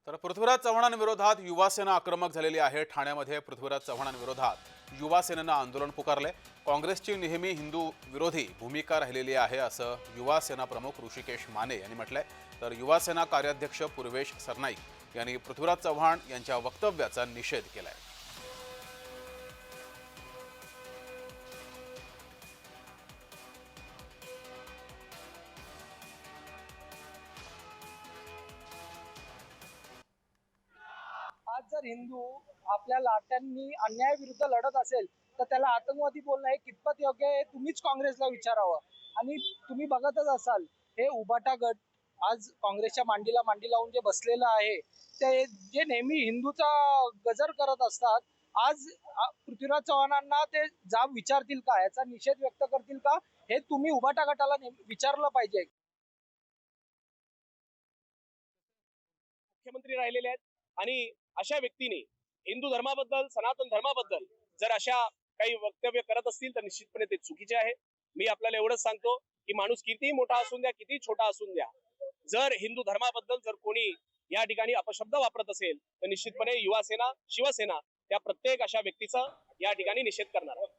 तर पृथ्वीराज चव्हाणांविरोधात युवा सेना आक्रमक झालेली आहे। ठाण्यामध्ये पृथ्वीराज चव्हाणांविरोधात युवा सेनेनं आंदोलन पुकारले। काँग्रेसची नेहमी हिंदू विरोधी भूमिका राहिलेली आहे असं युवा सेना प्रमुख ऋषिकेश माने यांनी म्हटलंय। तर युवा सेना कार्याध्यक्ष पूर्वेश सरनाईक यांनी पृथ्वीराज चव्हाण यांच्या वक्तव्याचा निषेध केलाय। आज जर हिंदू आपल्या लाट्यांनी अन्यायाविरुद्ध लढत असेल तर त्याला आतंकवादी बोलणं हे कितपत योग्य आहे तुम्हीच काँग्रेसला विचारावं। आणि तुम्ही बघतच असाल हे उबाटा गट आज काँग्रेसच्या मांडीला मांडी लावून जे बसलेलं आहे ते जे नेहमी हिंदूचा गजर करत असतात, आज पृथ्वीराज चव्हाणांना ते जाब विचारतील का, याचा निषेध व्यक्त करतील का, हे तुम्ही उबाटा गटाला विचारलं पाहिजे। मुख्यमंत्री राहिलेले आहेत आणि अशा व्यक्तीने हिंदू धर्माबद्दल, सनातन धर्माबद्दल जर अशा काही वक्तव्य करत असतील तर निश्चितपणे ते चुकीचे आहे। मी आपल्याला एवढंच सांगतो की माणूस किती मोठा असून द्या, किती छोटा असून द्या, जर हिंदू धर्माबद्दल जर कोणी या ठिकाणी अपशब्द वापरत असेल तर निश्चितपणे युवा सेना, शिवसेना त्या प्रत्येक अशा व्यक्तीचा या ठिकाणी निषेध करणार आहे।